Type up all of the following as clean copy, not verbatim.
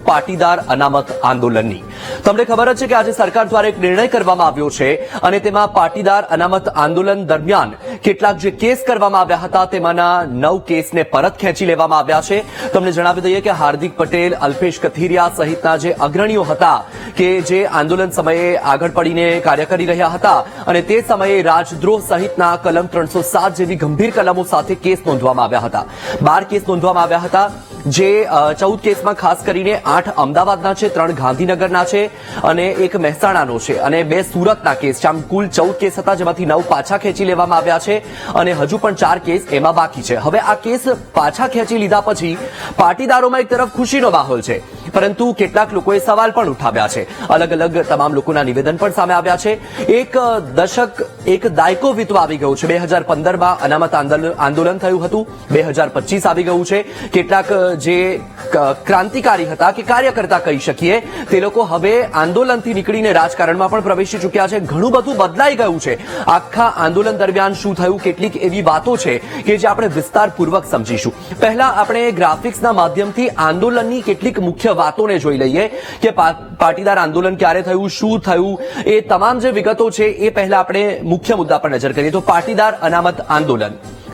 પાટીદાર અનામત આંદોલનની। તમને ખબર જ છે કે આજે સરકાર દ્વારા એક નિર્ણય કરવામાં આવ્યો છે અને તેમાં પાટીદાર અનામત આંદોલન દરમિયાન કેટલાક જે કેસ કરવામાં આવ્યા હતા તેમાંના 9 કેસને પરત ખેંચી લેવામાં આવ્યા છે। તમને જણાવી દઈએ કે હાર્દિક પટેલ, અલ્પેશ કથિરિયા સહિતના જે અગ્રણીઓ હતા કે જે આંદોલન સમયે આગળ પડીને કાર્ય કરી રહ્યા હતા અને તે સમયે રાજદ્રોહ સહિતના કલમ 307 જેવી ગંભીર કલમો સાથે કેસ નોંધવામાં આવ્યા હતા। 12 કેસ નોંધવામાં આવ્યા હતા, જે 14 કેસમાં ખાસ કરીને 8 અમદાવાદના છે, 3 ગાંધીનગરના છે અને 1 મહેસાણાનો છે અને 2 સુરતના કેસ છે। આમ કુલ 14 કેસ હતા, જેમાંથી 9 પાછા ખેંચી લેવામાં આવ્યા છે અને હજુ પણ 4 કેસ એમાં બાકી છે। હવે આ કેસ પાછા ખેંચી લીધા પછી પાટીદારોમાં એક તરફ ખુશીનો માહોલ છે, પરંતુ કેટલાક લોકોએ સવાલ પણ ઉઠાવ્યા છે। અલગ અલગ તમામ લોકોના નિવેદન પણ સામે આવ્યા છે। એક દાયકો વીતવા આવી ગયો છે। 2015માં અનામત આંદોલન થયું હતું, 2025 આવી ગયું છે। કેટલાક જે ક્રાંતિકારી હતા કે કાર્યકર્તા કહી શકીએ તે લોકો હવે આંદોલનથી નીકળીને રાજકારણમાં પણ પ્રવેશી ચૂક્યા છે। ઘણું બધું બદલાઈ ગયું છે। આખા આંદોલન દરમિયાન શું થયું, કેટલીક એવી વાતો છે કે જે આપણે વિસ્તારપૂર્વક સમજીશું। પહેલા આપણે ગ્રાફિક્સના માધ્યમથી આંદોલનની કેટલીક મુખ્ય વાતોને જોઈ લઈએ કે પાટીદાર આંદોલન ક્યારે થયું, શું થયું, એ તમામ જે વિગતો છે એ પહેલા આપણે મુખ્ય મુદ્દા પર નજર કરીએ તો પાટીદાર અનામત આંદોલન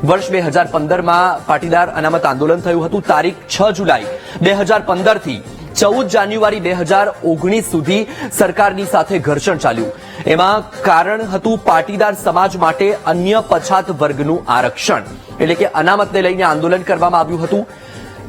વર્ષ 2015માં પાટીદાર અનામત આંદોલન થયું હતું। તારીખ 6 જુલાઈ 2015 થી 14 જાન્યુઆરી 2019 સુધી સરકારની સાથે ઘર્ષણ ચાલ્યું। એમાં કારણ હતું પાટીદાર સમાજ માટે અન્ય પછાત વર્ગનું આરક્ષણ, એટલે કે અનામતને લઈને આંદોલન કરવામાં આવ્યું હતું।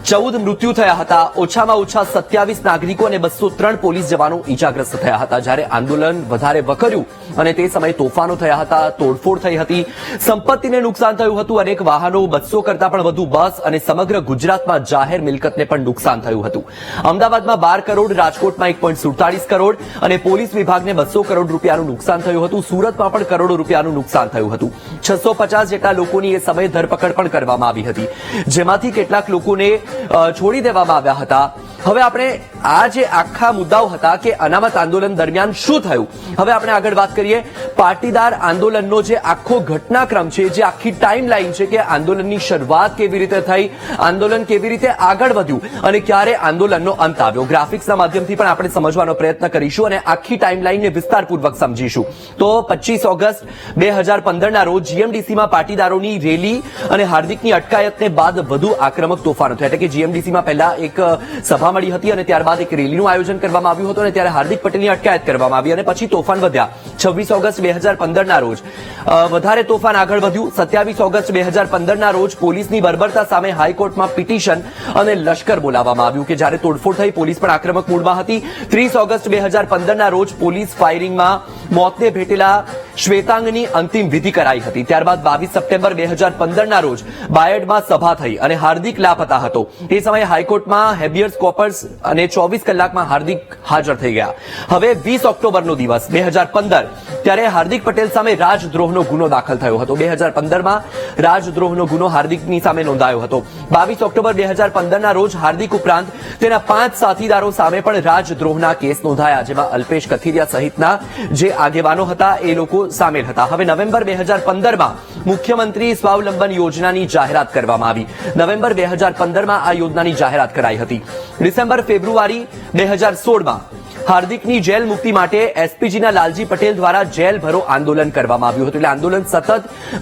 14 મૃત્યુ થયા હતા, ઓછામાં ઓછા 27 નાગરિકો અને 203 પોલીસ જવાનો ઈજાગ્રસ્ત થયા હતા। જ્યારે આંદોલન વધારે વકર્યું અને તે સમયે તોફાનો થયા હતા, તોડફોડ થઈ હતી, સંપત્તિને નુકસાન થયું હતું, અનેક વાહનો, 200 કરતા પણ વધુ બસ અને સમગ્ર ગુજરાતમાં જાહેર મિલકતને પણ નુકસાન થયું હતું। અમદાવાદમાં 12 કરોડ, રાજકોટમાં 1.47 કરોડ અને પોલીસ વિભાગને 200 કરોડ રૂપિયાનું નુકસાન થયું હતું। સુરતમાં પણ કરોડો રૂપિયાનું નુકસાન થયું હતું। 650 જેટલા લોકોની એ સમયે ધરપકડ પણ કરવામાં આવી હતી, જેમાંથી કેટલાક લોકોને છોડી દેવામાં આવ્યા હતા। હવે આપણે આ જે આખા મુદ્દાઓ હતા કે અનામત આંદોલન દરમિયાન શું થયું, હવે આપણે આગળ વાત કરીએ। પાટીદાર આંદોલનનો જે આખો ઘટનાક્રમ છે, જે આખી ટાઈમ લાઈન છે કે આંદોલનની શરૂઆત કેવી રીતે થઈ, આંદોલન કેવી રીતે આગળ વધ્યું અને ક્યારે આંદોલનનો અંત આવ્યો, ગ્રાફિક્સના માધ્યમથી પણ આપણે સમજવાનો પ્રયત્ન કરીશું અને આખી ટાઈમ લાઈનને વિસ્તારપૂર્વક સમજીશું। તો 25 ઓગસ્ટ 2015ના રોજ જીએમડીસીમાં પાટીદારોની રેલી અને હાર્દિકની અટકાયતને બાદ વધુ આક્રમક તોફાનો થયા। એટલે કે જીએમડીસીમાં પહેલા એક સભા મળી હતી અને ત્યારબાદ એક રેલીનું આયોજન કરવામાં આવ્યું હતું અને ત્યારે હાર્દિક પટેલની અટકાયત કરવામાં આવી અને પછી તોફાન વધ્યા। 26 ઓગસ્ટ 2015ના રોજ વધારે તોફાન આગળ વધ્યું। 27 ઓગસ્ટ 2015ના રોજ પોલીસની બર્બરતા સામે હાઈકોર્ટમાં પિટિશન અને લશ્કર બોલાવવામાં આવ્યું કે જ્યારે તોડફોડ થઈ, પોલીસ પણ આક્રમક મૂડમાં હતી। 30 ઓગસ્ટ 2015ના રોજ પોલીસ ફાયરિંગમાં મોતને ભેટેલા શ્વેતાંગની અંતિમ વિધિ કરાઈ હતી। ત્યારબાદ 22 સપ્ટેમ્બર 2015ના રોજ બાયડમાં સભા થઈ અને હાર્દિક લાપતા હતો। તે સમયે હાઈકોર્ટમાં હેબિયસ કોર્પસ અને 24 કલાકમાં હાર્દિક હાજર થઈ ગયા। હવે 20 ઓક્ટોબરનો દિવસ 2015, ત્યારે હાર્દિક પટેલ સામે રાજદ્રોહનો ગુનો દાખલ થયો હતો। 2015માં રાજદ્રોહનો ગુનો હાર્દિકની સામે નોંધાયો હતો। 22 ઓક્ટોબર 2015ના રોજ હાર્દિક ઉપરાંત તેના 5 સાથીદારો સામે પણ રાજદ્રોહના કેસ નોંધાયા, જેમાં અલ્પેશ કથિરિયા સહિતના જે આગેવાનો હતા એ લોકો સામેલ હતા। હવે નવેમ્બર 2015માં મુખ્યમંત્રી સ્વાવલંબન યોજનાની જાહેરાત કરવામાં આવી। નવેમ્બર 2015માં આ યોજનાની જાહેરાત કરાઈ હતી। ડિસેમ્બર, ફેબ્રુઆરી 2016માં હાર્દિકની જેલ મુક્તિ માટે એસપીજીના લાલજી પટેલ દ્વારા જેલ ભરો આંદોલન કરવામાં આવ્યું હતું। એટલે આંદોલન સતત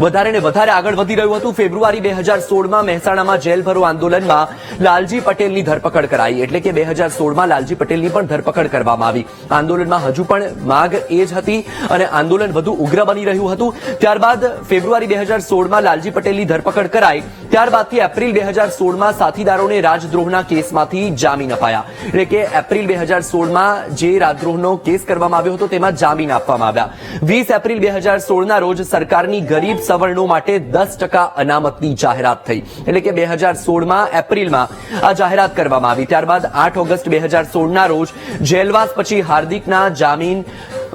વધારે ને વધારે આગળ વધી રહ્યું હતું। ફેબ્રુઆરી 2016માં મહેસાણામાં જેલ ભરો આંદોલનમાં લાલજી પટેલની ધરપકડ કરાઈ, એટલે કે 2016માં લાલજી પટેલની પણ ધરપકડ કરવામાં આવી। આંદોલનમાં હજુ પણ માગ એ જ હતી અને આંદોલન વધુ ઉગ્ર બની રહ્યું હતું। ત્યારબાદ ફેબ્રુઆરી 2016માં લાલજી પટેલની ધરપકડ કરાઈ, ત્યારબાદથી એપ્રિલ 2016માં સાથીદારોને રાજદ્રોહના કેસમાંથી જામીન અપાયા। એટલે કે એપ્રિલ 2016માં જે રાજદ્રોહનો કેસ કરવામાં આવ્યો હતો તેમાં જામીન આપવામાં આવ્યા। 20 એપ્રિલ 2016ના રોજ સરકારની ગરીબ સવર્ણો માટે 10% અનામતની જાહેરાત થઈ, એટલે કે 2016માં એપ્રિલમાં આ જાહેરાત કરવામાં આવી। ત્યારબાદ 8 ઓગસ્ટ 2016ના રોજ જેલવાસ પછી હાર્દિકના જામીન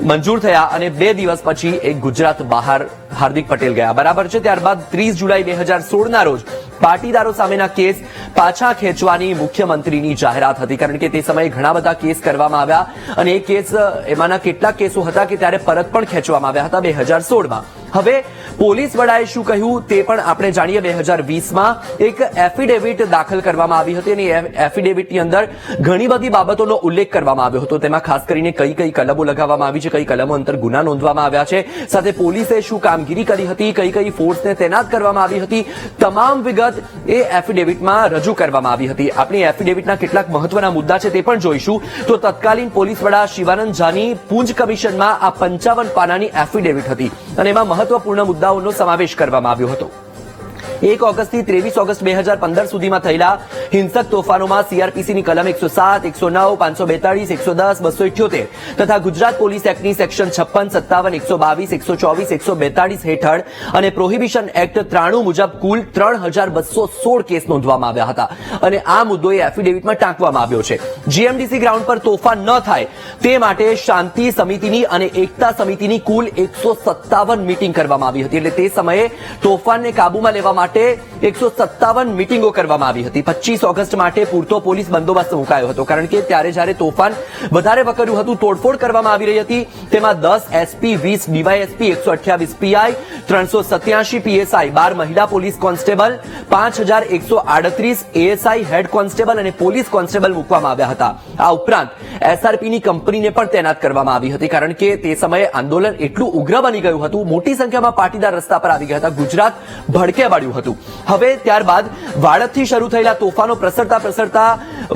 મંજૂર થયા અને 2 દિવસ પછી એક ગુજરાત બહાર હાર્દિક પટેલ ગયા, બરાબર છે। ત્યારબાદ 30 જુલાઈ 2016ના રોજ પાટીદારો સામેના કેસ પાછા ખેંચવાની મુખ્યમંત્રીની જાહેરાત હતી, કારણ કે તે સમયે ઘણા બધા કેસ કરવામાં આવ્યા અને એ કેસ એમાંના કેટલાક કેસો હતા કે ત્યારે પરત પણ ખેંચવામાં આવ્યા હતા 2016માં. હવે પોલીસ વડાએ શું કહ્યું તે પણ આપણે જાણીએ. 2020માં એક એફિડેવિટ દાખલ કરવામાં આવી હતી અને એફિડેવિટની અંદર ઘણી બધી બાબતોનો ઉલ્લેખ કરવામાં આવ્યો હતો. તેમાં ખાસ કરીને કઈ કઈ કલમો લગાવવામાં આવી છે, કઈ કલમો અંતર ગુના નોંધવામાં આવ્યા છે, સાથે પોલીસે શું કામગીરી કરી હતી, કઈ કઈ ફોર્સને તૈનાત કરવામાં આવી હતી, તમામ વિગત એ એફિડેવિટમાં રજૂ કરવામાં આવી હતી. આપણી એફિડેવિટના કેટલાક મહત્વના મુદ્દા છે તે પણ જોઈશું. તો તત્કાલીન પોલીસ વડા શિવાનંદ ઝાની પૂંચ કમિશનમાં આ 55 પાનાની એફિડેવિટ હતી અને એમાં મહત્વપૂર્ણ મુદ્દાઓનો સમાવેશ કરવામાં આવ્યો હતો. 1 ઓગસ્ટથી 23 ઓગસ્ટ 2015 સુધીમાં થયેલા હિંસક તોફાનોમાં સીઆરપીસીની કલમ 107, 109, 542, 110, 278 તથા ગુજરાત પોલીસ એક્ટની સેક્શન 56, 57, 122, 124, 142 હેઠળ અને પ્રોહિબિશન એક્ટ 93 મુજબ કુલ 3216 કેસ નોંધવામાં આવ્યા હતા અને આ મુદ્દો એ એફિડેવિટમાં ટાંકવામાં આવ્યો છે. જીએમડીસી ગ્રાઉન્ડ પર તોફાન ન થાય તે માટે શાંતિ સમિતિની અને એકતા સમિતિની કુલ 157 મીટિંગ કરવામાં આવી હતી. એટલે તે સમયે તોફાનને કાબૂમાં લેવા માટે 157 મીટિંગો કરવામાં આવી હતી. 25 ઓગસ્ટ માટે પૂરતો પોલીસ બંદોબસ્ત મુકાયો હતો, કારણ કે ત્યારે જ્યારે તોફાન વધારે વકર્યું હતું, તોડફોડ કરવામાં આવી રહી હતી. તેમાં 10 એસપી, 20 ડીવાયએસપી, 128 પીઆઈ, 387 પીએસઆઈ, 12 મહિલા police constable, 5138 ASI, head constable અને પોલીસ કોન્સ્ટેબલ મૂકવામાં આવ્યા હતા. આ ઉપરાંત એસઆરપીની કંપનીને પણ તૈનાત કરવામાં આવી હતી, કારણ કે તે સમયે આંદોલન એટલું ઉગ્ર બની ગયું હતું, મોટી સંખ્યામાં પાટીદાર રસ્તા પર આવી ગયા હતા, ગુજરાત ભડકે વાળ્યું હતું. હવે ત્યારબાદ વાડદથી શરૂ થયેલા તોફાનો પ્રસરતા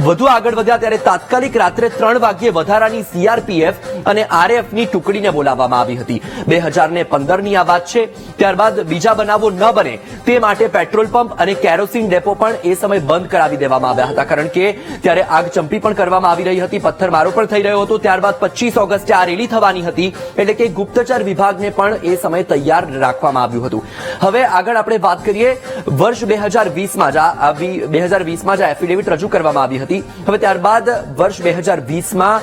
વધુ આગળ વધ્યા ત્યારે તાત્કાલિક રાત્રે 3 વાગ્યે વધારાની સીઆરપીએફ અને આરએફની ટુકડીને બોલાવવામાં આવી હતી. 2015ની આ વાત છે. ત્યારબાદ બીજા બનાવો ન બને તે માટે પેટ્રોલ પંપ અને કેરોસીન ડેપો પણ એ સમય બંધ કરાવી દેવામાં આવ્યા હતા, કારણ કે ત્યારે આગચંપી પણ કરવામાં આવી રહી હતી, પથ્થરમારો પણ થઈ રહ્યો હતો. ત્યારબાદ 25 ઓગસ્ટે આ રેલી થવાની હતી, એટલે કે ગુપ્તચર વિભાગને પણ એ સમયે તૈયાર રાખવામાં આવ્યું હતું. હવે આગળ આપણે વાત કરીએ. વર્ષ 2020માં જ એફિડેવિટ રજૂ કરવામાં આવી હતી. હવે ત્યારબાદ વર્ષ 2020માં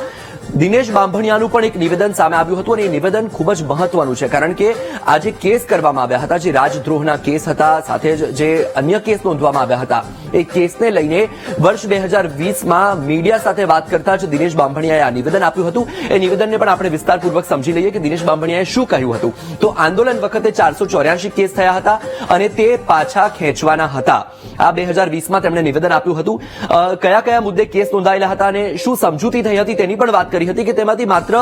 દિનેશ બાંભણિયાનું પણ એક નિવેદન સામે આવ્યું હતું અને એ નિવેદન ખૂબ જ મહત્વનું છે, કારણ કે આ જે કેસ કરવામાં આવ્યા હતા, જે રાજદ્રોહના કેસ હતા, સાથે જ જે અન્ય કેસ નોંધવામાં આવ્યા હતા, એ કેસને લઈને વર્ષ 2020માં મીડિયા સાથે વાત કરતા જ દિનેશ બાંભણિયાએ આ નિવેદન આપ્યું હતું. એ નિવેદનને પણ આપણે વિસ્તારપૂર્વક સમજી લઈએ કે દિનેશ બાંભણિયાએ શું કહ્યું હતું. તો આંદોલન વખતે 484 કેસ થયા હતા અને તે પાછા ખેંચવાના હતા. આ 2020માં તેમણે નિવેદન આપ્યું હતું. કયા કયા મુદ્દે કેસ નોંધાયેલા હતા અને શું સમજૂતી થઈ હતી તેની પણ વાત કરી હતી કે તેમાંથી માત્ર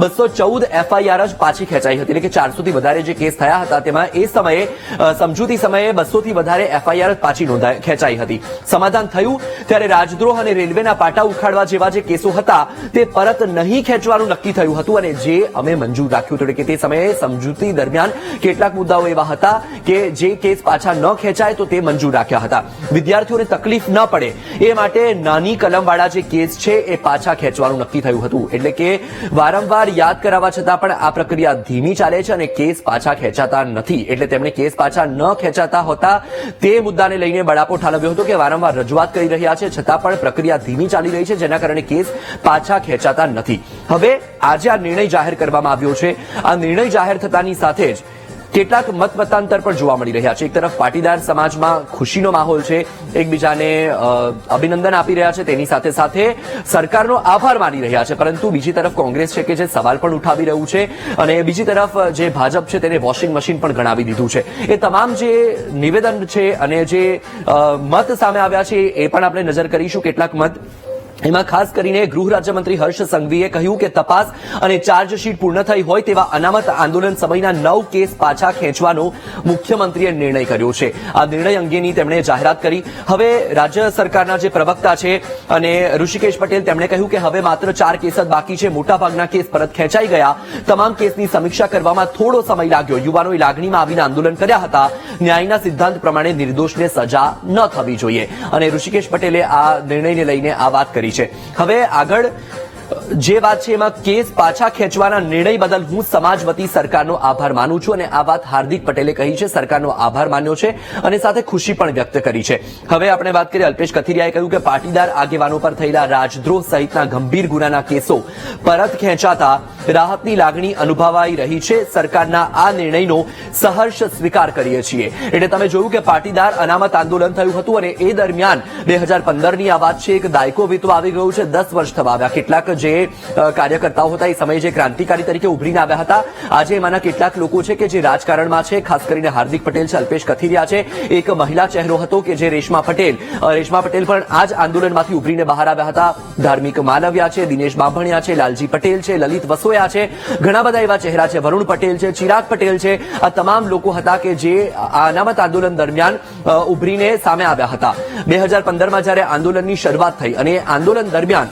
214 એફઆઈઆર જ પાછી ખેંચાઈ હતી, એટલે કે 400 થી વધારે જે કેસ થયા હતા તેમાં એ સમયે સમજૂતી સમયે 200 થી વધારે એફઆઈઆર જ પાછી ખેંચાઈ હતી. સમાધાન થયું ત્યારે રાજદ્રોહ અને રેલવેના પાટા ઉખાડવા જેવા જે કેસો હતા તે પરત નહીં ખેંચવાનું નક્કી થયું હતું અને જે અમે મંજૂર રાખ્યું હતું, એટલે કે તે સમયે સમજૂતી દરમિયાન કેટલાક મુદ્દાઓ એવા હતા કે જે કેસ પાછા ન ખેંચાય તો તે મંજૂર રાખ્યા હતા. વિદ્યાર્થીઓને તકલીફ ન પડે એ માટે નાની કલમવાળા જે કેસ છે એ પાછા ખેંચવાનું નક્કી થયું હતું. એટલે કે વારંવાર યાદ કરાવવા છતાં પણ આ પ્રક્રિયા ધીમી ચાલે છે અને કેસ પાછા ખેંચાતા નથી. એટલે તેમણે કેસ પાછા ન ખેંચાતા હોતા તે મુદ્દાને લઈને બળાપો ઠાલવ્યો હતો કે વારંવાર રજૂઆત કરી રહ્યા છે છતાં પણ પ્રક્રિયા ધીમી ચાલી રહી છે, જેના કારણે કેસ પાછા ખેંચાતા નથી. હવે આજે આ નિર્ણય જાહેર કરવામાં આવ્યો છે. આ નિર્ણય જાહેર થતાની સાથે જ કેટલાક મતમતાંતર પણ જોવા મળી રહ્યા છે. એક તરફ પાટીદાર સમાજમાં ખુશીનો માહોલ છે, એકબીજાને અભિનંદન આપી રહ્યા છે, તેની સાથે સાથે સરકારનો આભાર માની રહ્યા છે, પરંતુ બીજી તરફ કોંગ્રેસ છે કે જે સવાલ પણ ઉઠાવી રહ્યું છે અને બીજી તરફ જે ભાજપ છે તેને વોશિંગ મશીન પણ ગણાવી દીધું છે. એ તમામ જે નિવેદન છે અને જે મત સામે આવ્યા છે એ પણ આપણે નજર કરીશું. કેટલાક મત એમાં ખાસ કરીને ગૃહ રાજ્યમંત્રી હર્ષ સંઘવીએ કહ્યું કે તપાસ અને ચાર્જશીટ પૂર્ણ થઈ હોય તેવા અનામત આંદોલન સમયના 9 કેસ પાછા ખેંચવાનો મુખ્યમંત્રીએ નિર્ણય કર્યો છે. આ નિર્ણય અંગેની તેમણે જાહેરાત કરી. હવે રાજ્ય સરકારના જે પ્રવક્તા છે અને ઋષિકેશ પટેલ તેમણે કહ્યું કે હવે માત્ર 4 કેસ જ બાકી છે, મોટાભાગના કેસ પરત ખેંચાઈ ગયા, તમામ કેસની સમીક્ષા કરવામાં થોડો સમય લાગ્યો, યુવાનોએ લાગણીમાં આવીને આંદોલન કર્યા હતા, ન્યાયના સિદ્ધાંત પ્રમાણે નિર્દોષને સજા ન થવી જોઈએ અને ઋષિકેશ પટેલે આ નિર્ણયને લઈને આ વાત કરી છે. હવે આગળ જે વાત છે એમાં કેસ પાછા ખેંચવાના નિર્ણય બદલ હું સમાજ વતી સરકારનો આભાર માનું છું અને આ વાત હાર્દિક પટેલે કહી છે. સરકારનો આભાર માન્યો છે અને સાથે ખુશી પણ વ્યક્ત કરી છે. હવે આપણે વાત કરીએ, અલ્પેશ કથિરિયાએ કહ્યું કે પાટીદાર આગેવાનો પર થયેલા રાજદ્રોહ સહિતના ગંભીર ગુનાના કેસો પરત ખેંચાતા રાહતની લાગણી અનુભવાઈ રહી છે. સરકારના આ નિર્ણયનો સહર્ષ સ્વીકાર કરીએ છીએ. એટલે તમે જોયું કે પાટીદાર અનામત આંદોલન થયું હતું અને એ દરમિયાન 2015ની આ વાત છે, એક દાયકો વીતવા આવી ગયું છે, 10 વર્ષ થવા આવ્યા. કેટલાક જે કાર્યકર્તાઓ હતા એ સમયે જે ક્રાંતિકારી તરીકે ઉભરીને આવ્યા હતા, આજે એમાંના કેટલાક લોકો છે કે જે રાજકારણમાં છે. ખાસ કરીને હાર્દિક પટેલ છે, અલ્પેશ કથિરિયા છે, એક મહિલા ચહેરો હતો કે જે રેશમા પટેલ પણ આ જ આંદોલનમાંથી ઉભરીને બહાર આવ્યા હતા. ધાર્મિક માલવિયા છે, દિનેશ બાંભણિયા છે, લાલજી પટેલ છે, લલિત વસોયા છે, ઘણા બધા એવા ચહેરા છે, વરુણ પટેલ છે, ચિરાગ પટેલ છે. આ તમામ લોકો હતા કે જે અનામત આંદોલન દરમિયાન ઉભરીને સામે આવ્યા હતા. 2015માં જ્યારે આંદોલનની શરૂઆત થઈ અને આંદોલન દરમિયાન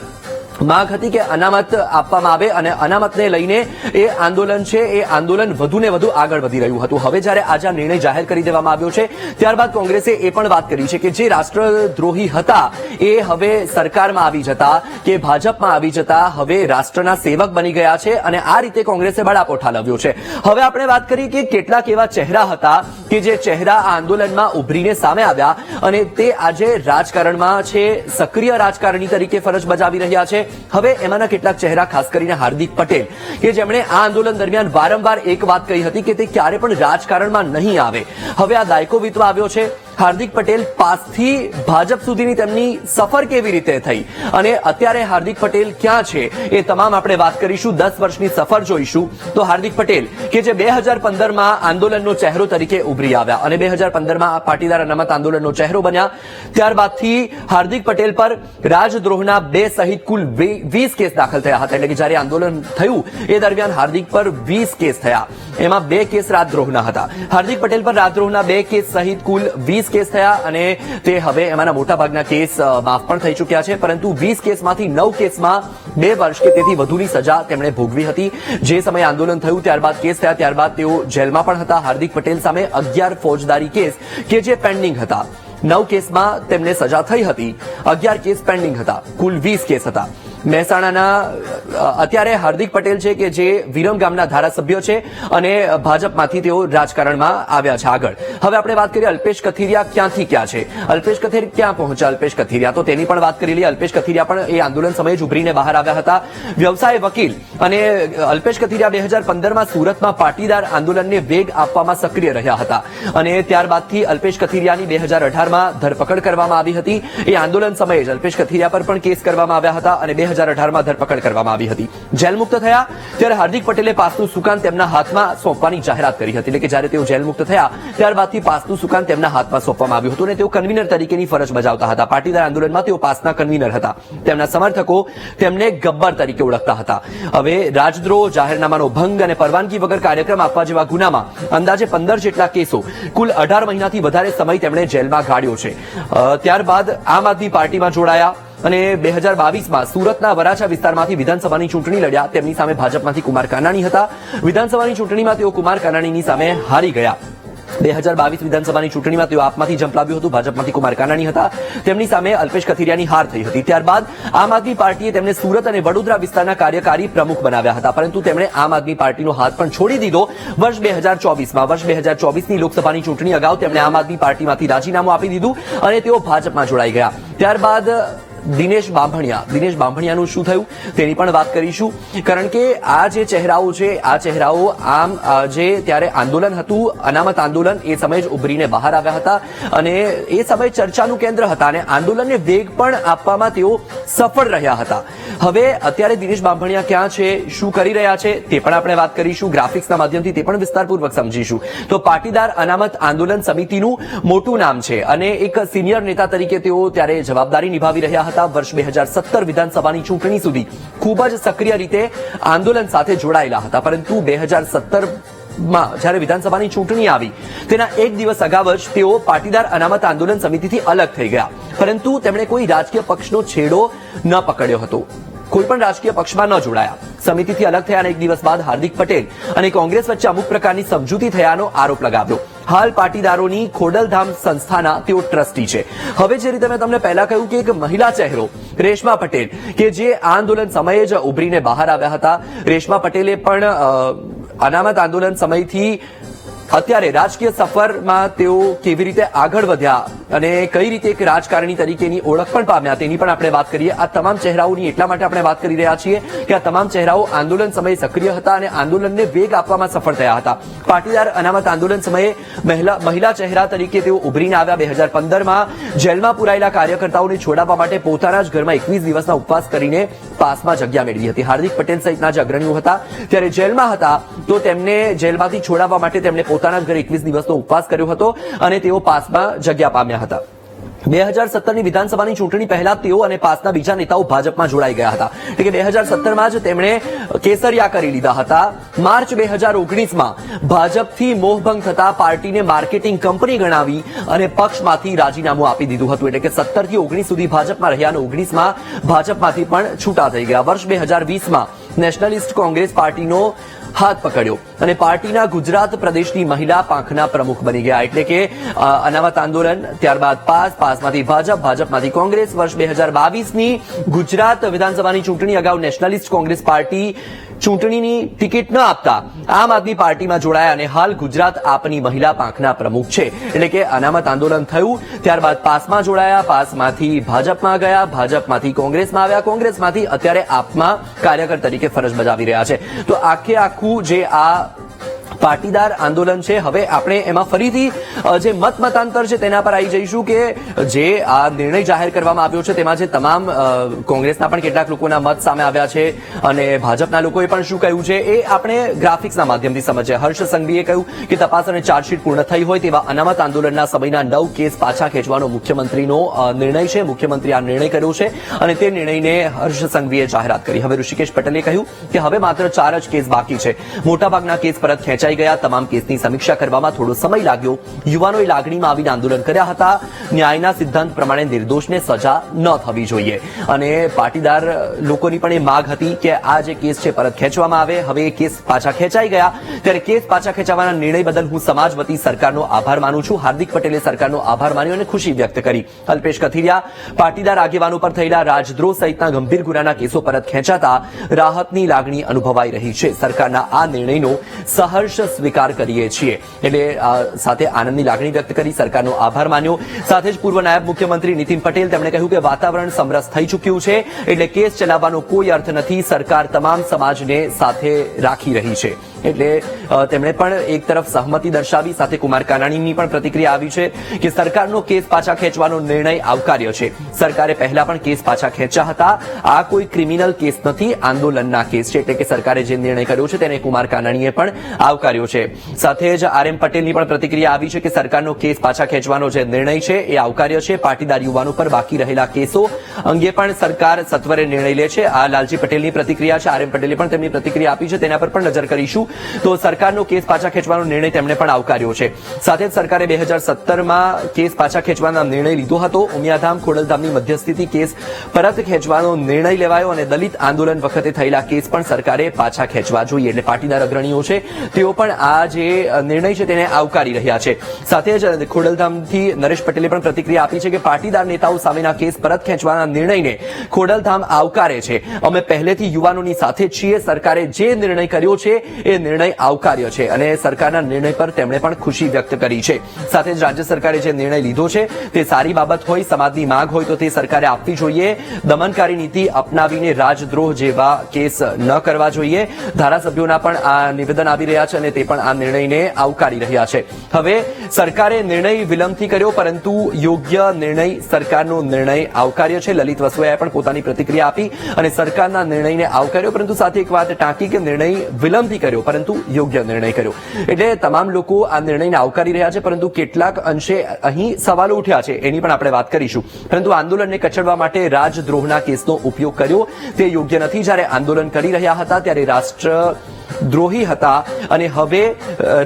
માંગ હતી કે અનામત આપવામાં આવે અને અનામતને લઈને એ આંદોલન છે એ આંદોલન વધુને વધુ આગળ વધી રહ્યું હતું. હવે જ્યારે આજે આ નિર્ણય જાહેર કરી દેવામાં આવ્યો છે, ત્યારબાદ કોંગ્રેસે એ પણ વાત કરી છે કે જે રાષ્ટ્રદ્રોહી હતા એ હવે સરકારમાં આવી જતા કે ભાજપમાં આવી જતા હવે રાષ્ટ્રના સેવક બની ગયા છે અને આ રીતે કોંગ્રેસે બળાપો ઠાલવ્યો છે. હવે આપણે વાત કરી કે કેટલાક એવા ચહેરા હતા કે જે ચહેરા આ આંદોલનમાં ઉભરીને સામે આવ્યા અને તે આજે રાજકારણમાં છે, સક્રિય રાજકારણી તરીકે ફરજ બજાવી રહ્યા છે. હવે એમાંના કેટલાક ચહેરા, ખાસ કરીને હાર્દિક પટેલ, કે જેમણે આ આંદોલન દરમિયાન વારંવાર એક વાત કહી હતી કે તે ક્યારે પણ રાજકારણમાં નહીં આવે. હવે આ દાયકો વીતવા આવ્યો છે. હાર્દિક પટેલ પાસથી ભાજપ સુધીની તેમની સફર કેવી રીતે થઈ અને અત્યારે હાર્દિક પટેલ ક્યાં છે એ તમામ આપણે વાત કરીશું. 10 વર્ષની સફર જોઈશું. તો હાર્દિક પટેલ કે જે 2015માં આંદોલનનો ચહેરો તરીકે ઉભરી આવ્યા અને 2015માં પાટીદાર અનામત આંદોલનનો ચહેરો બન્યા, ત્યારબાદથી હાર્દિક પટેલ પર રાજદ્રોહના 2 સહિત કુલ 20 કેસ દાખલ થયા હતા. એટલે કે જ્યારે આંદોલન થયું એ દરમિયાન હાર્દિક પર 20 કેસ થયા, એમાં 2 કેસ રાજદ્રોહના હતા. હાર્દિક પટેલ પર રાજદ્રોહના 2 કેસ સહિત કુલ 20 કેસ થયા અને તે હવે એમાંના મોટાભાગના કેસ માફ પણ થઈ ચૂક્યા છે. પરંતુ 20 કેસમાંથી 9 કેસમાં 2 વર્ષ કે તેથી વધુની સજા તેમણે ભોગવી હતી. જે સમયે આંદોલન થયું ત્યારબાદ કેસ થયા, ત્યારબાદ તેઓ જેલમાં પણ હતા. હાર્દિક પટેલ સામે 11 ફોજદારી કેસ કે જે પેન્ડિંગ હતા. 9 કેસમાં તેમને સજા થઈ હતી, 11 કેસ પેન્ડિંગ હતા, કુલ 20 કેસ હતા. મહેસાણાના અત્યારે હાર્દિક પટેલ છે કે જે વિરમ ગામના ધારાસભ્ય છે અને ભાજપમાંથી તેઓ રાજકારણમાં આવ્યા છે આગળ. હવે આપણે વાત કરીએ અલ્પેશ કથિરિયા ક્યાંથી ક્યાં છે, અલ્પેશ કથિરિયા ક્યાં પહોંચ્યા. અલ્પેશ કથિરિયા તો તેની પણ વાત કરી લઈએ. અલ્પેશ કથિરિયા પણ એ આંદોલન સમયે જ ઉભરીને બહાર આવ્યા હતા. વ્યવસાય વકીલ અને અલ્પેશ કથિરિયા 2015માં સુરતમાં પાટીદાર આંદોલનને વેગ આપવામાં સક્રિય રહ્યા હતા અને ત્યારબાદથી અલ્પેશ કથિરિયાની 2018માં ધરપકડ કરવામાં આવી હતી. એ આંદોલન સમયે જ અલ્પેશ કથિરિયા પર પણ કેસ કરવામાં આવ્યા હતા અને 2018માં ધરપકડ કરવામાં આવી હતી. જેલ મુક્ત થયા ત્યારે હાર્દિક પટેલે પાસનું સુકાન તેમના હાથમાં સોંપવાની જાહેરાત કરી હતી. એટલે કે જ્યારે તેઓ જેલ મુક્ત થયા ત્યારબાદથી પાસનું સુકાન તેમના હાથમાં સોંપવામાં આવ્યું હતું અને તેઓ કન્વીનર તરીકેની ફરજ બજાવતા હતા. પાટીદાર આંદોલનમાં તેઓ પાસના કન્વીનર હતા. તેમના સમર્થકો તેમને ગબ્બર તરીકે ઓળખતા હતા. હવે રાજદ્રોહ, જાહેરનામાનો ભંગ અને પરવાનગી વગર કાર્યક્રમ આપવા જેવા ગુનામાં અંદાજે 15 જેટલા કેસો, કુલ 18 મહિનાથી વધારે સમય તેમણે જેલમાં ગાળ્યો છે. ત્યારબાદ આમ આદમી પાર્ટીમાં જોડાયા અને 2022માં સુરતના વરાછા વિસ્તારમાંથી વિધાનસભાની ચૂંટણી લડ્યા. તેમની સામે ભાજપમાંથી કુમાર કાનાણી હતા. વિધાનસભાની ચૂંટણીમાં તેઓ કુમાર કાનાણીની સામે હારી ગયા. 2022 વિધાનસભાની ચૂંટણીમાં તેઓ આપમાંથી ઝંપલાવ્યું હતું. ભાજપમાંથી કુમાર કાનાણી હતા. તેમની સામે અલ્પેશ કથિરિયાની હાર થઈ હતી. ત્યારબાદ આમ આદમી પાર્ટીએ તેમને સુરત અને વડોદરા વિસ્તારના કાર્યકારી પ્રમુખ બનાવ્યા હતા. પરંતુ તેમણે આમ આદમી પાર્ટીનો હાથ પણ છોડી દીધો. વર્ષ 2024ની લોકસભાની ચૂંટણી અગાઉ તેમણે આમ આદમી પાર્ટીમાંથી રાજીનામું આપી દીધું અને તેઓ ભાજપમાં જોડાઈ ગયા. ત્યારબાદ દિનેશ બાંભણિયાનું શું થયું તેની પણ વાત કરીશું. કારણ કે આ જે ચહેરાઓ છે, આ ચહેરાઓ આમ જે ત્યારે આંદોલન હતું, અનામત આંદોલન, એ સમયે જ ઉભરીને બહાર આવ્યા હતા અને એ સમયે ચર્ચાનું કેન્દ્ર હતા અને આંદોલનને વેગ પણ આપવામાં તેઓ સફળ રહ્યા હતા. હવે અત્યારે દિનેશ બાંભણિયા ક્યાં છે, શું કરી રહ્યા છે તે પણ આપણે વાત કરીશું. ગ્રાફિક્સના માધ્યમથી તે પણ વિસ્તારપૂર્વક સમજીશું. તો પાટીદાર અનામત આંદોલન સમિતિનું મોટું નામ છે અને એક સિનિયર નેતા તરીકે તેઓ ત્યારે જવાબદારી નિભાવી રહ્યા હતા. વર્ષ 2017 વિધાનસભાની ચૂંટણી સુધી ખૂબ જ સક્રિય રીતે આંદોલન સાથે જોડાયેલા હતા. પરંતુ 2017માં જ્યારે વિધાનસભાની ચૂંટણી આવી તેના એક દિવસ અગાઉ જ તેઓ પાટીદાર અનામત આંદોલન સમિતિથી અલગ થઈ ગયા. પરંતુ તેમણે કોઈ રાજકીય પક્ષનો છેડો ન પકડ્યો હતો, કોઈ પણ રાજકીય પક્ષમાં ન જોડાયા. સમિતિથી અલગ થયાના એક દિવસ બાદ હાર્દિક પટેલ અને કોંગ્રેસ વચ્ચે અમુક પ્રકારની સમજૂતી થયાનો આરોપ લગાવ્યો. હાલ પાટીદારોની ખોડલધામ સંસ્થાના તેઓ ટ્રસ્ટી છે. હવે જે રીતે મેં તમને પહેલા કહ્યું કે એક મહિલા ચહેરો રેશમા પટેલ કે જે આંદોલન સમયે જ ઉભરીને બહાર આવ્યા હતા. રેશમા પટેલે પણ અનામત આંદોલન સમયથી અત્યારે રાજકીય સફરમાં તેઓ કેવી રીતે આગળ વધ્યા અને કઈ રીતે એક રાજકારણી તરીકેની ઓળખ પણ પામ્યા તેની પણ આપણે વાત કરીએ. આ તમામ ચહેરાઓની એટલા માટે આપણે વાત કરી રહ્યા છીએ કે આ તમામ ચહેરાઓ આંદોલન સમયે સક્રિય હતા અને આંદોલનને વેગ આપવામાં સફળ થયા હતા. પાટીદાર અનામત આંદોલન સમયે મહિલા ચહેરા તરીકે તેઓ ઉભરીને આવ્યા. 2015માં જેલમાં પુરાયેલા કાર્યકર્તાઓને છોડાવવા માટે પોતાના જ ઘરમાં 21 દિવસના ઉપવાસ કરીને પાસમાં જગ્યા મેળવી હતી. હાર્દિક પટેલ સહિતના જે અગ્રણીઓ હતા ત્યારે જેલમાં હતા તો તેમને જેલમાંથી છોડાવવા માટે તેમણે પોતાના જ ઘરે 21 દિવસનો ઉપવાસ કર્યો હતો અને તેઓ પાસમાં જગ્યા પામ્યા હતા. 2017ની વિધાનસભાની ચૂંટણી પહેલા તેઓ અને પાસના બીજા નેતાઓ ભાજપમાં જોડાઈ ગયા હતા. એટલે કે 2017માં જ તેમણે કેસરિયા કરી લીધા હતા. માર્ચ 2019માં ભાજપથી મોહભંગ થતા પાર્ટીને માર્કેટિંગ કંપની ગણાવી અને પક્ષમાંથી રાજીનામું આપી દીધું હતું. એટલે કે 17 થી 19 સુધી ભાજપમાં રહ્યા અને 19માં ભાજપમાંથી પણ છૂટા થઈ ગયા. વર્ષ 2020માં નેશનલિસ્ટ કોંગ્રેસ પાર્ટીનો હાથ પકડ્યો અને પાર્ટીના ગુજરાત પ્રદેશની મહિલા પાંખના પ્રમુખ બની ગયા. એટલે કે અનામત આંદોલન, ત્યારબાદ પાસમાંથી ભાજપ, ભાજપમાંથી કોંગ્રેસ. વર્ષ 2022ની ગુજરાત વિધાનસભાની ચૂંટણી અગાઉ નેશનલિસ્ટ કોંગ્રેસ પાર્ટી ચૂંટણીની ટિકિટ ન આપતા આમ આદમી પાર્ટીમાં જોડાયા અને હાલ ગુજરાત આપની મહિલા પાંખના પ્રમુખ છે. એટલે કે અનામત આંદોલન થયું, ત્યારબાદ પાસમાં જોડાયા, પાસમાંથી ભાજપમાં ગયા, ભાજપમાંથી કોંગ્રેસમાં આવ્યા, કોંગ્રેસમાંથી અત્યારે આપમાં કાર્યકર તરીકે ફરજ બજાવી રહ્યા છે. તો આખું જે આ પાટીદાર આંદોલન છે, હવે આપણે એમાં ફરીથી જે મતાંતર છે તેના પર આવી જઈશું કે જે આ નિર્ણય જાહેર કરવામાં આવ્યો છે તેમાં જે તમામ કોંગ્રેસના પણ કેટલાક લોકોના મત સામે આવ્યા છે અને ભાજપના લોકોએ પણ શું કહ્યું છે એ આપણે ગ્રાફિક્સના માધ્યમથી સમજીએ. હર્ષ સંઘવીએ કહ્યું કે તપાસ અને ચાર્જશીટ પૂર્ણ થઈ હોય તેવા અનામત આંદોલનના સમયના 9 કેસ પાછા ખેંચવાનો મુખ્યમંત્રીનો નિર્ણય છે. મુખ્યમંત્રી આ નિર્ણય કર્યો છે અને તે નિર્ણયને હર્ષ સંઘવીએ જાહેરાત કરી. હવે ઋષિકેશ પટેલે કહ્યું કે હવે માત્ર 4 જ કેસ બાકી છે. મોટાભાગના કેસ પરત ખેંચાઈ ગયા. તમામ કેસની સમીક્ષા કરવામાં થોડો સમય લાગ્યો. યુવાનોએ લાગણીમાં આવીને આંદોલન કર્યા હતા. ન્યાયના સિદ્ધાંત પ્રમાણે નિર્દોષને સજા ન થવી જોઈએ અને પાટીદાર લોકોની પણ એ માંગ હતી કે આ જે કેસ છે પરત ખેંચવામાં આવે. હવે એ કેસ પાછા ખેંચાઈ ગયા ત્યારે કેસ પાછા ખેંચાવાના નિર્ણય બદલ હું સમાજ વતી સરકારનો આભાર માનું છું. હાર્દિક પટેલે સરકારનો આભાર માન્યો અને ખુશી વ્યક્ત કરી. અલ્પેશ કથિરિયા, પાટીદાર આગેવાનો પર થયેલા રાજદ્રોહ સહિતના ગંભીર ગુનાના કેસો પરત ખેંચાતા રાહતની લાગણી અનુભવાઈ રહી છે. સરકારના આ નિર્ણયનો સહર્ષ સ્વીકાર કરીએ છીએ. એટલે સાથે આનંદની લાગણી વ્યક્ત કરી, સરકારનો આભાર માન્યો. સાથે જ પૂર્વ નાયબ મુખ્યમંત્રી નીતિન પટેલ તેમણે કહ્યું કે વાતાવરણ સમરસ થઈ ચૂક્યું છે એટલે કેસ ચલાવવાનો કોઈ અર્થ નથી. સરકાર તમામ સમાજને સાથે રાખી રહી છે. એટલે તેમણે પણ એક તરફ સહમતિ દર્શાવી. સાથે કુમાર કાનાણીની પણ પ્રતિક્રિયા આવી છે કે સરકારનો કેસ પાછા ખેંચવાનો નિર્ણય આવકાર્ય છે. સરકારે પહેલા પણ કેસ પાછા ખેંચ્યા હતા. આ કોઈ ક્રિમિનલ કેસ નથી, આંદોલનના કેસ છે. એટલે કે સરકારે જે નિર્ણય કર્યો છે તેને કુમાર કાનાણીએ પણ આવકાર્યો છે. સાથે જ RM પટેલની પણ પ્રતિક્રિયા આવી છે કે સરકારનો કેસ પાછા ખેંચવાનો જે નિર્ણય છે એ આવકાર્ય છે. પાટીદાર યુવાનો પર બાકી રહેલા કેસો અંગે પણ સરકાર સત્વરે નિર્ણય લે છે. આ લાલજી પટેલની પ્રતિક્રિયા છે. RM પટેલે પણ તેમની પ્રતિક્રિયા આપી છે, તેના પર પણ નજર કરીશું. તો સરકારનો કેસ પાછા ખેંચવાનો નિર્ણય તેમણે પણ આવકાર્યો છે. સાથે જ સરકારે 2017માં કેસ પાછા ખેંચવાનો નિર્ણય લીધો હતો. ઉમિયાધામ ખોડલધામની મધ્યસ્થીથી કેસ પરત ખેંચવાનો નિર્ણય લેવાયો અને દલિત આંદોલન વખતે થયેલા કેસ પણ સરકારે પાછા ખેંચવા જોઈએ. એટલે પાટીદાર અગ્રણીઓ છે તેઓ પણ આ જે નિર્ણય છે તેને આવકારી રહ્યા છે. સાથે જ ખોડલધામથી નરેશ પટેલે પણ પ્રતિક્રિયા આપી છે કે પાટીદાર નેતાઓ સામેના કેસ પરત ખેંચવાના નિર્ણયને ખોડલધામ આવકારે છે. અમે પહેલેથી યુવાનોની સાથે છીએ. સરકારે જે નિર્ણય કર્યો છે એ નિર્ણય આવકાર્ય છે અને સરકારના નિર્ણય પર તેમણે પણ ખુશી વ્યક્ત કરી છે. સાથે જ રાજ્ય સરકારે જે નિર્ણય લીધો છે તે સારી બાબત હોય, સમાજની માંગ હોય તો તે સરકારે આપવી જોઈએ. દમનકારી નીતિ અપનાવીને રાજદ્રોહ જેવા કેસ ન કરવા જોઈએ. ધારાસભ્યોના પણ આ નિવેદન આવી રહ્યા છે અને તે પણ આ નિર્ણયને આવકારી રહ્યા છે. હવે સરકારે નિર્ણય વિલંબથી કર્યો પરંતુ યોગ્ય નિર્ણય, સરકારનો નિર્ણય આવકાર્ય છે. લલિત વસોયાએ પણ પોતાની પ્રતિક્રિયા આપી અને સરકારના નિર્ણયને આવકાર્યો, પરંતુ સાથે એક વાત ટાંકી કે નિર્ણય વિલંબથી કર્યો પરંતુ યોગ્ય નિર્ણય કર્યો. એટલે તમામ લોકો આ નિર્ણયને આવકારી રહ્યા છે, પરંતુ કેટલાક અંશે અહીં સવાલો ઉઠ્યા છે એની પણ આપણે વાત કરીશું. પરંતુ આંદોલનને કચડવા માટે રાજદ્રોહના કેસનો ઉપયોગ કર્યો તે યોગ્ય નથી. જ્યારે આંદોલન કરી રહ્યા હતા ત્યારે રાષ્ટ્રદ્રોહી હતા અને હવે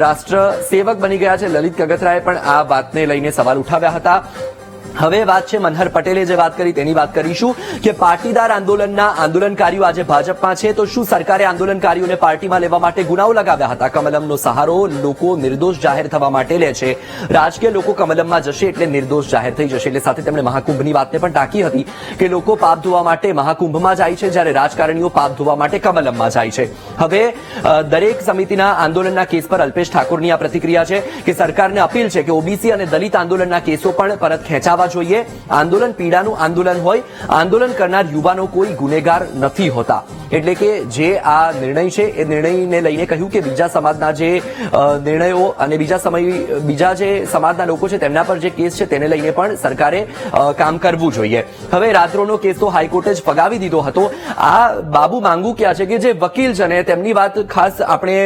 રાષ્ટ્ર સેવક બની ગયા છે. લલિત કગથરાએ પણ આ વાતને લઈને સવાલ ઉઠાવ્યા હતા. હવે વાત છે મનહર પટેલે જે વાત કરી તેની વાત કરીશું કે પાટીદાર આંદોલનના આંદોલનકારીઓ આજે ભાજપમાં છે તો શું સરકારે આંદોલનકારીઓને પાર્ટીમાં લેવા માટે ગુનાઓ લગાવ્યા હતા? કમલમનો સહારો લોકો નિર્દોષ જાહેર થવા માટે લે છે. રાજકીય લોકો કમલમમાં જશે એટલે નિર્દોષ જાહેર થઈ જશે. એટલે સાથે તેમણે મહાકુંભની વાતને પણ ટાંકી હતી કે લોકો પાપ ધોવા માટે મહાકુંભમાં જાય છે જ્યારે રાજકારણીઓ પાપ ધોવા માટે કમલમમાં જાય છે. હવે દરેક સમિતિના આંદોલનના કેસ પર અલ્પેશ ઠાકોરની આ પ્રતિક્રિયા છે કે સરકારને અપીલ છે કે ઓબીસી અને દલિત આંદોલનના કેસો પણ પરત ખેંચાવા જોઈએ. આંદોલન પીડાનું આંદોલન હોય, આંદોલન કરનાર યુવાનો કોઈ ગુનેગાર નથી હોતા. એટલે કે જે આ નિર્ણય છે એ નિર્ણયને લઈને કહ્યું કે બીજા સમાજના જે નિર્ણયો અને બીજા જે સમાજના લોકો છે તેમના પર જે કેસ છે તેને લઈને પણ સરકારે કામ કરવું જોઈએ. હવે રાત્રોનો કેસ તો હાઈકોર્ટે જ ફગાવી દીધો હતો. આ બાબુ માંગુકિયા છે કે જે વકીલ છે ને તેમની વાત ખાસ આપણે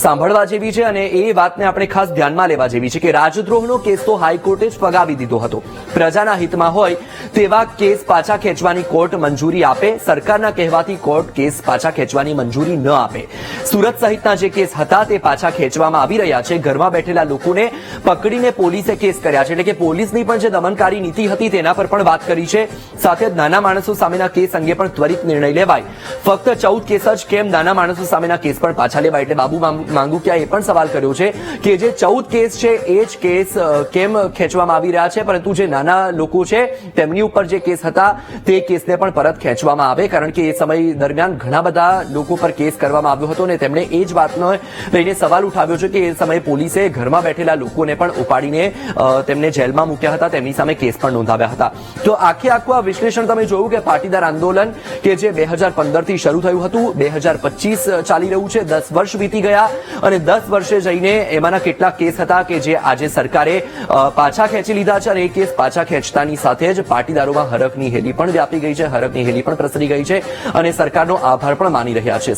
સાંભળવા જેવી છે અને એ વાતને આપણે ખાસ ધ્યાનમાં લેવા જેવી છે કે રાજદ્રોહનો કેસ તો હાઈકોર્ટે જ ફગાવી દીધો હતો. પ્રજાના હિતમાં હોય તેવા કેસ પાછા ખેંચવાની કોર્ટ મંજૂરી આપે. સરકારના કહેવાથી કોર્ટ કેસ પાછા ખેંચવાની મંજૂરી ન આપે. સુરત સહિતના જે કેસ હતા તે પાછા ખેંચવામાં આવી રહ્યા છે. ઘરમાં બેઠેલા લોકોને પકડીને પોલીસે કેસ કર્યા છે. એટલે કે પોલીસની પણ જે દમનકારી નીતિ હતી તેના પર પણ વાત કરી છે. સાથે જ નાના માણસો સામેના કેસ અંગે પણ ત્વરિત નિર્ણય લેવાય. ફક્ત 14 કેસ જ કેમ નાના માણસો સામેના કેસ પણ પાછા લેવાય? એટલે બાબુ માંગુકિયાએ પણ સવાલ કર્યો છે કે જે 14 કેસ છે એ જ કેસ કેમ ખેંચવામાં આવી રહ્યા છે, પરંતુ જે નાના લોકો છે તેમની ઉપર જે કેસ હતા તે કેસને પણ પરત ખેંચવામાં આવે. કારણ કે એ સમય દરમિયાન ઘણા બધા લોકો પર કેસ કરવામાં આવ્યો હતો અને તેમણે એ જ વાતનો લઈને સવાલ ઉઠાવ્યો છે કે એ સમયે પોલીસે ઘરમાં બેઠેલા લોકોને પણ ઉપાડીને તેમને જેલમાં મૂક્યા હતા, તેમની સામે કેસ પણ નોંધાવ્યા હતા. તો આખું આ વિશ્લેષણ તમે જોયું કે પાટીદાર આંદોલન કે જે 2015 થી શરૂ થયું હતું 2025 ચાલી રહ્યું છે. 10 વર્ષ વીતી ગયા અને 10 વર્ષે જઈને એમાંના કેટલાક કેસ હતા કે જે આજે સરકારે પાછા ખેંચી લીધા છે અને એ કેસ પાછા ખેંચતાની સાથે જ પાટીદારોમાં હરખની હેલી પણ વ્યાપી ગઈ છે, હરખની હેલી પણ પ્રસરી ગઈ છે અને સરકારનો આભાર પણ માની રહ્યા છે.